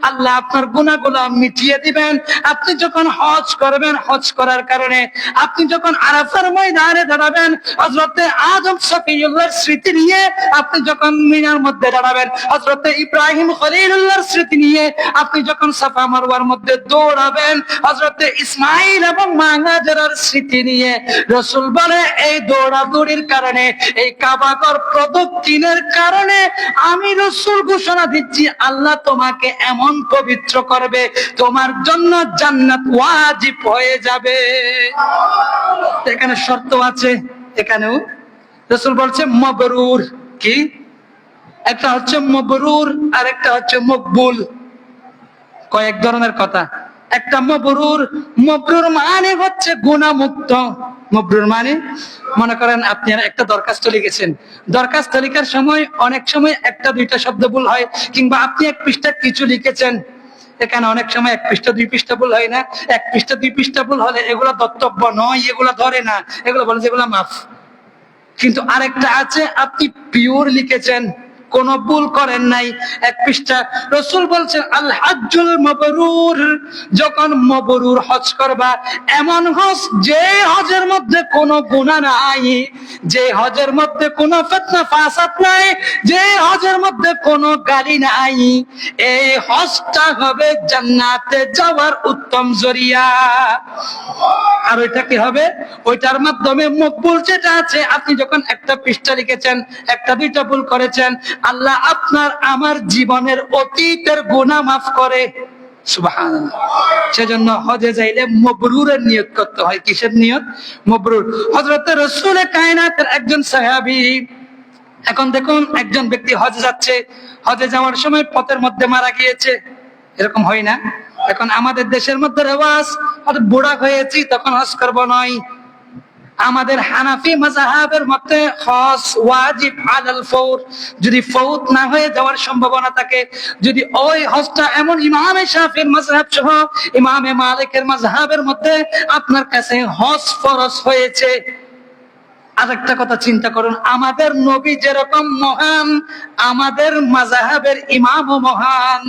আল্লাহ আপনার গুনাহগুলো মিটিয়ে দিবেন। আপনি যখন হজ করবেন, হজ করার কারণে আপনি যখন আরাফার ময়দানে দাঁড়াবেন, হযরতে আদম সফিউল্লাহর স্মৃতি নিয়ে আপনি যখন মিনার মধ্যে দাঁড়াবেন, হযরতে ইব্রাহিম খলিলুল্লাহর স্মৃতি নিয়ে আপনি যখন সাফা মারওয়ার মধ্যে দৌড়াবেন, হযরতে ইসমাঈল এবং মা হাজেরার স্মৃতি নিয়ে, রাসূল বলে এই দৌড়াদৌড়ির কারণে, এই কাবাগর প্রদক্ষিণের কারণে আমি রাসূল ঘোষণা দিচ্ছি আল্লাহ তোমাকে এমন পবিত্র করবে, তোমার জন্য জান্নাত ওয়াজিব হয়ে যাবে। এখানে শর্ত আছে, এখানেও রাসূল বলছে মাবরুর। কি? একটা হচ্ছে মাবরুর আর একটা হচ্ছে মকবুল। কয়েক ধরনের কথা। একটা মাবরুর, মাবরুর মানে হচ্ছে গুনাহমুক্ত। মাবরুর মানে, মনে করেন আপনি একটা দরখাস্ত লিখেছেন, দরখাস্ত লেখার সময় অনেক সময় একটা দুইটা শব্দ ভুল হয়, কিংবা আপনি এক পৃষ্ঠা কিছু লিখেছেন, এখানে অনেক সময় 1 পৃষ্ঠা 2 পৃষ্ঠা ভুল হয় না। 1 পৃষ্ঠা 2 পৃষ্ঠা ভুল হলে এগুলো দত্তব্য নয়, এগুলো ধরে না, এগুলো বলে যেগুলো মাফ। কিন্তু আরেকটা আছে আপনি পিওর লিখেছেন, কোন ভুল করেন নাই, 1 পৃষ্ঠা। রাসূল বলছেন আল হজ্জুল মাবরুর, যখন মাবরুর হজ করবা, এমন হজ যে হজের মধ্যে কোনো গুনাহ নাই, যে হজের মধ্যে কোনো ফিতনা ফাসাদ নাই, যে হজের মধ্যে কোনো গালি নাই, এই হজটা হবে জান্নাতে যাওয়ার উত্তম জরিয়া। আর ওইটা কি হবে? ওইটার মাধ্যমে মকবুল যেটা আছে, আপনি যখন একটা পৃষ্ঠা লিখেছেন, একটা দুইটা ভুল করেছেন, আল্লাহ আপনার আমার জীবনের অতীতের গুনাহ মাফ করে। সুবহানাল্লাহ। সেজন্য হজে যাইলে মাবরুরের নিয়ত করতে হয়। কিসের নিয়ত? মাবরুর। হযরত রাসূল কায়নাতের একজন সাহাবী, এখন দেখুন একজন ব্যক্তি হজে যাচ্ছে, হজে যাওয়ার সময় পথের মধ্যে মারা গিয়েছে, এরকম হয় না? এখন আমাদের দেশের মধ্যে রেওয়াজ, বুড়া হয়েছি তখন হজ করব নয়। আমাদের হানাফি মাযহাবের মতে হজ ওয়াজিব আলাল ফাওর, যদি ফৌত না হয়ে যাওয়ার সম্ভাবনা থাকে, যদি ওই হজটা এমন ইমাম শাফিঈর মাযহাব সহ ইমাম মালিকের মাযহাবের মধ্যে আপনার কাছে হজ ফরজ হয়েছে। আরেকটা কথা চিন্তা করুন, আমাদের নবী যেরকম মহান, আমাদের মাযহাবের ইমামও মহান।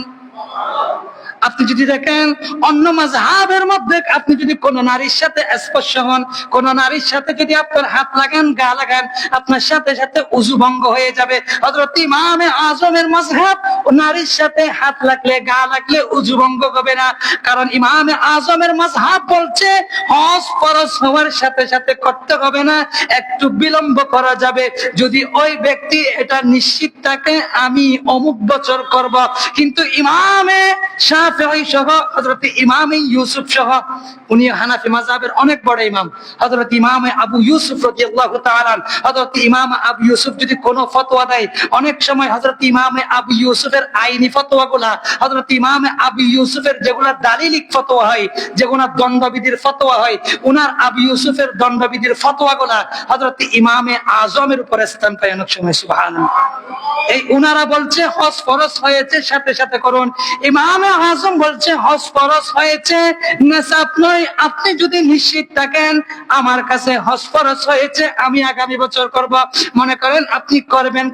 আপনি যদি দেখেন অন্য মাযহাবের মধ্যে আপনি যদি কোন নারীর সাথে স্পর্শ হন, কোন নারীর সাথে যদি আপনার হাত লাগান, গা লাগান, আপনার সাথে সাথে ওযু ভঙ্গ হয়ে যাবে। হযরত ইমামে আযমের মাযহাব নারীর সাথে হাত লাগলে, গা লাগলে ওযু ভঙ্গ হবে না। কারণ ইমামে আযমের মাযহাব বলছে হজ ফরজ হওয়ার সাথে সাথে করতে হবে না, একটু বিলম্ব করা যাবে যদি ওই ব্যক্তি এটা নিশ্চিত থাকে আমি অমুক বছর করব। কিন্তু ইমামে শাফিঈ সহ হযরত ইমামে ইউসুফ সহ, উনি হানাফি মাযহাবের অনেক বড় ইমাম, হযরত ইমামে আবু ইউসুফ রাদিয়াল্লাহু তাআলা, হযরত ইমাম আবু ইউসুফ যদি কোনো ফতোয়া দেয়, অনেক সময় হযরত ইমামে আবু ইউসুফের আইনি ফতোয়াগুলা, হযরত ইমামে আবু ইউসুফের যেগুলা দালিলিক ফতোয়া হয়, যেগুলা দণ্ডবিধির ফতোয়া হয়, উনার আবু ইউসুফের দণ্ডবিধির ফতোয়াগুলা হযরত ইমামে আযমের উপর স্থান পায় অনেক সময়। সুবহানাল্লাহ। এই উনারা বলছে হজ ফরজ হয়েছে সাথে সাথে করুন, ইমামে আযম বলছে হজ ফরজ হয়েছে নেসাব নয়। আপনি যদি নিশ্চিত থাকেন আমার কাছে হজ ফরজ হয়েছে আমি আগামী বছর করব, মনে করেন আপনি করবেন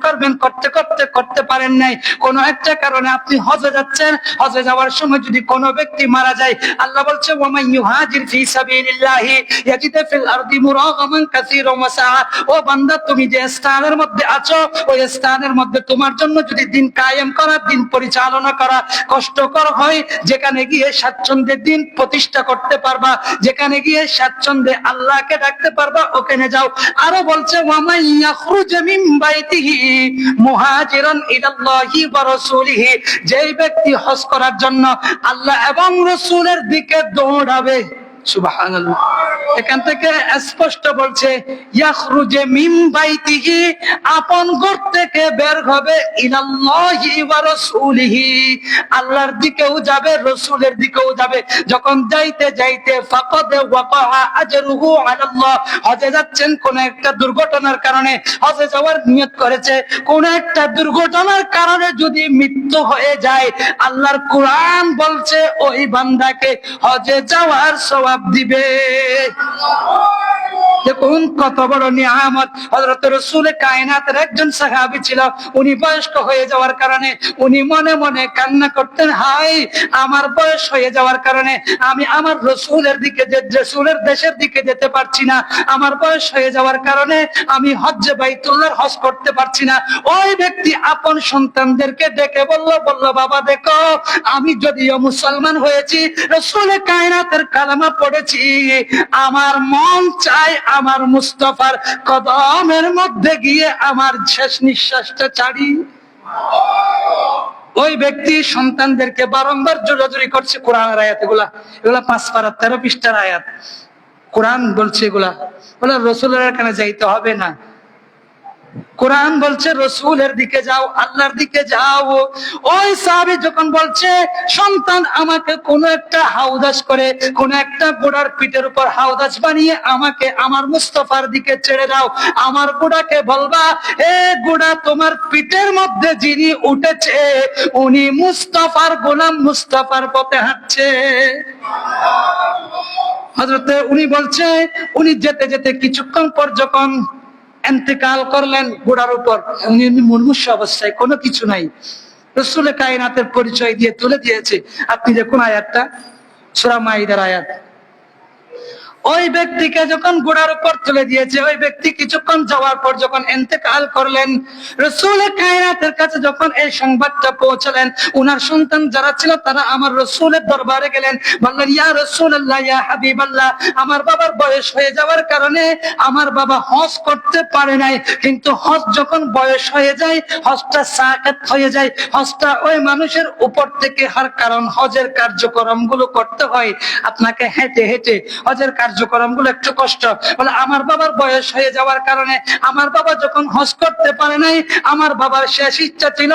করতে করতে করতে পারেন নাই, কোন একটা কারণে আপনি হজে যাচ্ছেন, হজে যাওয়ার সময় যদি কোনো ব্যক্তি মারা যায়, আল্লাহ বলছে ওয়া মান ইউহাজির ফি সাবিলিল্লাহি ইয়াজিদ ফিল আরদি মুরাগামান কাসীরান ওয়া সাআ। ও বান্দা, তুমি যে স্থানের মধ্যে আছো ওই স্থানের মধ্যে তোমার জন্য যদি দিন কায়েম করা, দিন পরিচালনা করা কষ্টকর হয়, যেখানে গিয়ে স্বাচ্ছন্দ্যে দিন প্রতিষ্ঠা করতে পারবা, যেখানে গিয়ে স্বাচ্ছন্দ্যে আল্লাহকে ডাকতে পারবা, ওখানে যাও। আরো বলছে ওয়া মান ইয়াখরুজ মিন বাইতিহি মুহাজিরান ইলাল্লাহি ওয়া রাসূলিহি, যেই ব্যক্তি হজ করার জন্য আল্লাহ এবং রাসূলের দিকে দৌড়াবে। সুবহানাল্লাহ। এখান থেকে স্পষ্ট বলছে ইয়াখরুজে মিন বাইতিহি, আপন ঘর থেকে বের হবে, ইলাল্লাহি ওয়া রাসূলিহি, আল্লাহর দিকেও যাবে, রাসূলের দিকেও যাবে। যখন যাইতে যাইতে ফাকাদ ওয়াকা আজরুহু আলাল্লাহ, হজে যাচ্ছেন কোন একটা দুর্ঘটনার কারণে, হজে যাওয়ার নিয়ত করেছে, কোন একটা দুর্ঘটনার কারণে যদি মৃত্যু হয়ে যায়, আল্লাহর কোরআন বলছে ওই বান্দাকে হজে যাওয়ার সওয়াব দিবে। দেখুন কত বড় নিয়ামত। হযরত রাসূল কায়নাতের একজন সাহাবী ছিল, উনি বয়স্ক হয়ে যাওয়ার কারণে উনি মনে মনে কান্না করতেন, হায় আমার বয়স হয়ে যাওয়ার কারণে আমি আমার রাসূলের দিকে, রাসূলের দেশের দিকে যেতে পারছি না, আমার বয়স হয়ে যাওয়ার কারণে আমি হজ্জে বাইতুল্লাহর হজ করতে পারছি না। ওই ব্যক্তি আপন সন্তানদেরকে ডেকে বলল, বাবা দেখো আমি যদিও মুসলমান হয়েছি, রাসূল কায়নাতের কালেমা পড়েছি, আমার মন চায় আমার মুস্তাফার কদমের মধ্যে গিয়ে আমার শেষ নিঃশ্বাসটা ছাড়ি। ওই ব্যক্তি সন্তানদেরকে বারংবার জোরাজুরি করছে কোরআনের আয়াত, এগুলা 5 পারা 13 পৃষ্ঠার আয়াত, কোরআন বলছে এগুলা, বলে রাসূলের কাছে যাইতে হবে না, কোরআন বলছে রাসূলের দিকে যাও, আল্লাহর দিকে যাও। ওই সাহাবী যখন বলছে সন্তান আমাকে কোন একটা হাউদাস করে, কোন একটা ঘোড়ার পিঠের উপর হাউদাস বানিয়ে আমাকে আমার মুস্তাফার দিকে ছেড়ে দাও, আমার ঘোড়াকে বলবা এ ঘোড়া তোমার পিঠের মধ্যে যিনি উঠেছে উনি মুস্তাফার গোলাম, মুস্তাফার পথে হাঁটছে। হযরতে উনি বলছে উনি যেতে যেতে কিছুক্ষণ পর যখন ইন্তেকাল করলেন ঘোড়ার উপর, উনি মুমূর্ষু অবস্থায়, কোনো কিছু নাই, রাসূল কায়নাতের পরিচয় দিয়ে তুলে দিয়েছে। আপনি দেখুন আয়াতটা, সূরা মাইদার আয়াত। ওই ব্যক্তিকে যখন ঘোড়ার উপর তুলে দিয়েছে, ওই ব্যক্তি কিছুক্ষণ যাওয়ার পর যখন ইন্তেকাল করলেন, রাসূল কায়নাতের কাছে যখন এই সংবাদটা পৌঁছালেন, উনার সন্তান যারা ছিল তারা আমার রাসূলের দরবারে গেলেন, বললেন ইয়া রাসূলুল্লাহ, ইয়া হাবিবাল্লাহ, আমার বাবার বয়স হয়ে যাওয়ার কারণে আমার বাবা হজ করতে পারে নাই, কিন্তু হজ যখন বয়স হয়ে যায় হজটা সাকাত হয়ে যায়, হজটা ওই মানুষের উপর থেকে হওয়ার কারণ হজের কার্যক্রম গুলো করতে হয় আপনাকে হেঁটে হেঁটে, হজের কার্যক্রম গুলো একটু কষ্ট। বলে আমার বাবার বয়স হয়ে যাওয়ার কারণে আমার বাবা যখন হজ করতে পারে নাই, আমার বাবার শেষ ইচ্ছা ছিল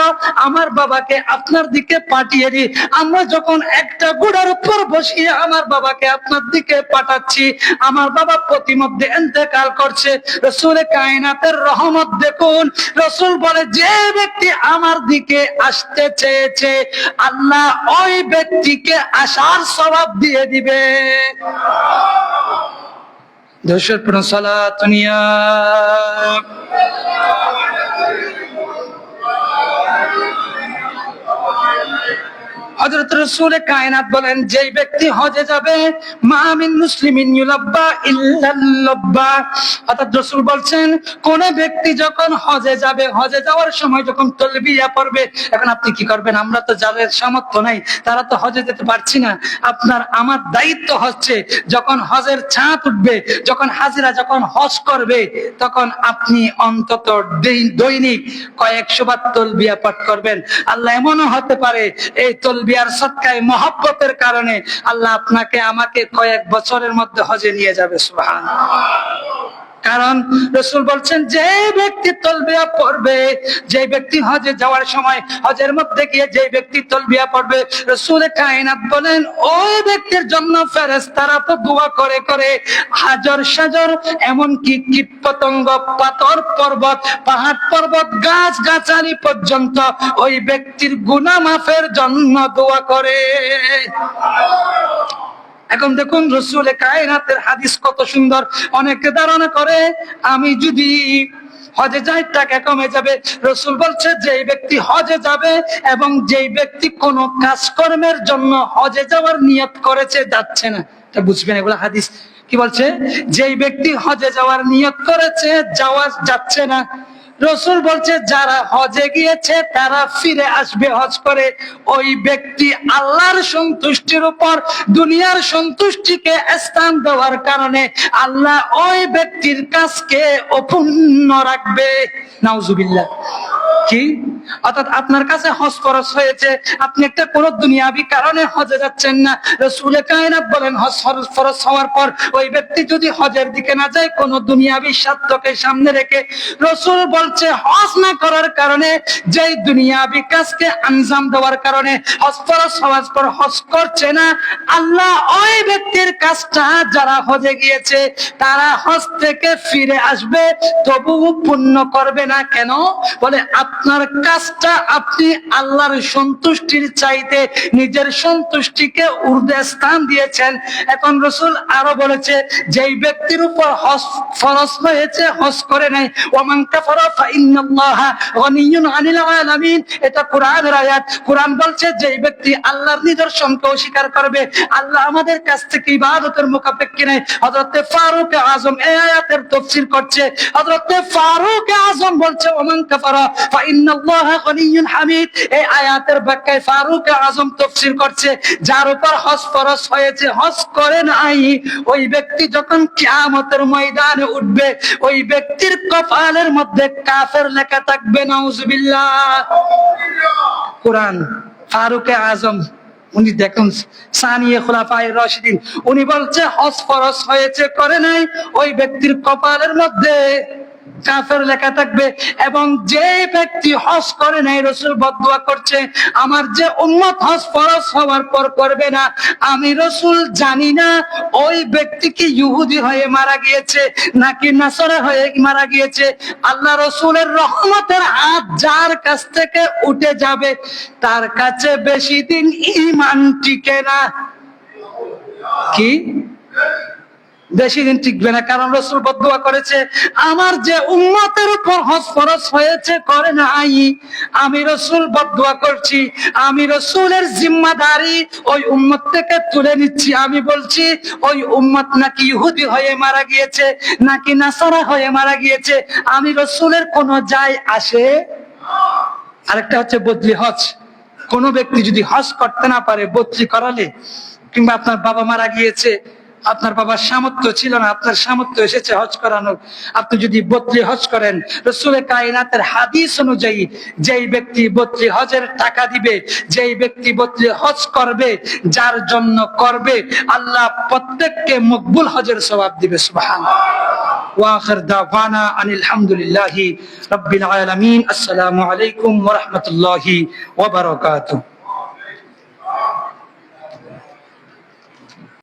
আমার বাবাকে আপনার দিকে পাঠিয়ে দিই। আমরা যখন একটা ঘোড়ার উপর বসিয়ে আমার বাবাকে আপনার দিকে পাঠাচ্ছি, আমার বাবা প্রতিমধ্যে ইন্তেকাল করছে। রাসূল কায়নাতের রহমত দেখুন, রাসূল বলে যে ব্যক্তি আমার দিকে আসতে চেয়েছে আল্লাহ ওই ব্যক্তিকে আসার সওয়াব দিয়ে দিবে। দরুদ পড়ুন, সালাতুন ইয়া হযরত রাসূল কায়নাত বলেন, যেই ব্যক্তি হজে যাবে, মা মিন মুসলিমিন ইউলাব্বা ইল্লাল্লাব্বা, অর্থাৎ রাসূল বলছেন কোন ব্যক্তি যখন হজে যাবে, হজে যাওয়ার সময় যখন তালবিয়া পড়বে, এখন আপনি কি করবেন? আমরা তো যাদের সামর্থ্য নাই, তারা তো হজে যেতে পারছি না, আপনার আমার দায়িত্ব হচ্ছে যখন হজের ছাঁদ উঠবে, যখন হাজিরা যখন হজ করবে, তখন আপনি অন্তত দৈনিক কয়েকশো বার তালবিয়া পাঠ করবেন। আল্লাহ এমনও হতে পারে এই তালবিয়ার সদকায় মহব্বতের কারণে আল্লাহ আপনাকে আমাকে কয়েক বছরের মধ্যে হজে নিয়ে যাবে। সুবহানাল্লাহ। কারণ রাসূল বলছেন, যে ব্যক্তি তালবিয়া পড়বে, যে ব্যক্তি হজে যাওয়ার সময় হজের মধ্যে গিয়ে যে ব্যক্তি তালবিয়া পড়বে, রাসূল কায়নাত বলেন ওই ব্যক্তির জন্য ফেরেশতারা তো দোয়া করে করে হাজার সাজার, এমনকি কীট পতঙ্গ, পাথর পর্বত, পাহাড় পর্বত, গাছ গাছালি পর্যন্ত ওই ব্যক্তির গুনাহ মাফের জন্য দোয়া করে। এখন দেখুন রাসূল কায়নাতের হাদিস কত সুন্দর। অনেকে ধারণা করে আমি যদি হজে যাই টাকা কমে যাবে। রাসূল বলছে, যেই ব্যক্তি হজে যাবে এবং যেই ব্যক্তি কোনো কাজকর্মের জন্য হজে যাওয়ার নিয়ত করেছে, যাচ্ছে না, তা বুঝবেন এগুলো হাদিস কি বলছে। যেই ব্যক্তি হজে যাওয়ার নিয়ত করেছে, যাচ্ছে না, রাসূল বলছে যারা হজে গিয়েছে তারা ফিরে আসবে হজ করে। ওই ব্যক্তি আল্লাহর সন্তুষ্টির উপর দুনিয়ার সন্তুষ্টিকে স্থান দেওয়ার কারণে আল্লাহ ওই ব্যক্তির কাজকে অপূর্ণ রাখবে। নাউজুবিল্লাহ। কি অর্থাৎ আপনার কাছে হজ ফরজ হয়েছে, আপনি একটা কোন দুনিয়াবি কারণে হজে যাচ্ছেন না, রাসূল কায়নাত বলেন হজ ফরজ হওয়ার পর ওই ব্যক্তি যদি হজের দিকে না যায়, কোন দুনিয়াবি স্বার্থকে সামনে রেখে, রাসূল বলছে হজ না করার কারণে, যেই দুনিয়াবি কাজকে আঞ্জাম দেওয়ার কারণে হজ ফরজ হওয়ার পর হজ করছে না, আল্লাহ ওই ব্যক্তির কাজটা, যারা হজে গিয়েছে তারা হজ থেকে ফিরে আসবে তবুও পূর্ণ করবে না। কেন? বলে আপনার কাজটা আপনি আল্লাহর সন্তুষ্টির চাইতে নিজের সন্তুষ্টিকে ঊর্ধ্বে স্থান দিয়েছেন। এখন রাসূল আরো বলেছে, যেই ব্যক্তির উপর হজ ফরজ হয়েছে হজ করে নাই, ওয়ামান কাফারা ফাইন্নাল্লাহা গনিয়্যুন আনিল আলামিন, এটা কোরআনের আয়াত। কোরআন বলছে যেই ব্যক্তি আল্লাহর নিদর্শনকে অস্বীকার করবে, আল্লাহ আমাদের কাছ থেকে ইবাদতের মুখাপেক্ষী নাই। হযরত ফারুক আযম এই আয়াতের তাফসীর করছে। হযরত ফারুক আযম বলছে ওমান কাফারা ফাইন্নাল্লাহা গনিয়্যুন হামিদ, এই আয়াতের ব্যাখ্যায় ফারুক আযম তাফসীর করছে, যার উপর হজ ফরজ হয়েছে হজ করে নাই, ওই ব্যক্তি যখন কিয়ামতের ময়দানে উঠবে, ওই ব্যক্তির কপালের মধ্যে কাফের লেখা থাকবে। নাউজুবিল্লাহ। কোরআন। ফারুক আযম উনি দেখুন সানিয়ে খুলাফায়ে রাশিদিন, উনি বলছে হজ ফরজ হয়েছে করে নাই, ওই ব্যক্তির কপালের মধ্যে কাফের লেখা থাকবে। এবং যে ব্যক্তি হজ করে নাই, রাসূল বদদুয়া করছে আমার যে উম্মত হজ ফরজ হওয়ার পর করবে না, আমি রাসূল জানি না ওই ব্যক্তি কি ইহুদি হয়ে মারা গিয়েছে নাকি নাসারা হয়ে মারা গিয়েছে। আল্লাহ রাসূলের রহমতের হাত যার কাছ থেকে উঠে যাবে, তার কাছে বেশি দিন ঈমান টিকে না। কি বেশি দিন টিকবে না, কারণ রাসূল বদদুয়া করেছে আমার যে উম্মতের উপর হজ ফরজ হয়েছে করে নাই, আমি রাসূল বদদুয়া করছি, আমি রাসূলের জিম্মাদারি ওই উম্মত থেকে তুলে নিচ্ছি। আমি বলছি ওই উম্মত নাকি ইহুদি হয়ে মারা গিয়েছে নাকি নাসারা হয়ে মারা গিয়েছে, আমি রাসূলের কোনো যায় আসে। আরেকটা হচ্ছে বদলি হজ। কোন ব্যক্তি যদি হজ করতে না পারে, বদলি করালে, কিংবা আপনার বাবা মারা গিয়েছে, আপনার বাবার সামর্থ্য ছিল না, আপনার সামর্থ্য এসেছে হজ করানোর, আপনি যদি বদলি হজ করেন, রাসূল কায়নাতের হাদিস অনুযায়ী যেই ব্যক্তি বদলি হজের টাকা দিবে, যেই ব্যক্তি বদলি হজ করবে, যার জন্য করবে, আল্লাহ প্রত্যেককে মকবুল হজের সওয়াব দিবে। সুবহানাল্লাহ। ওয়া আখির দাওয়ানা আনিল হামদুলিল্লাহি রাব্বিল আলামিন। আসসালামু আলাইকুম ওয়া রাহমাতুল্লাহি ওয়া বারাকাতুহু।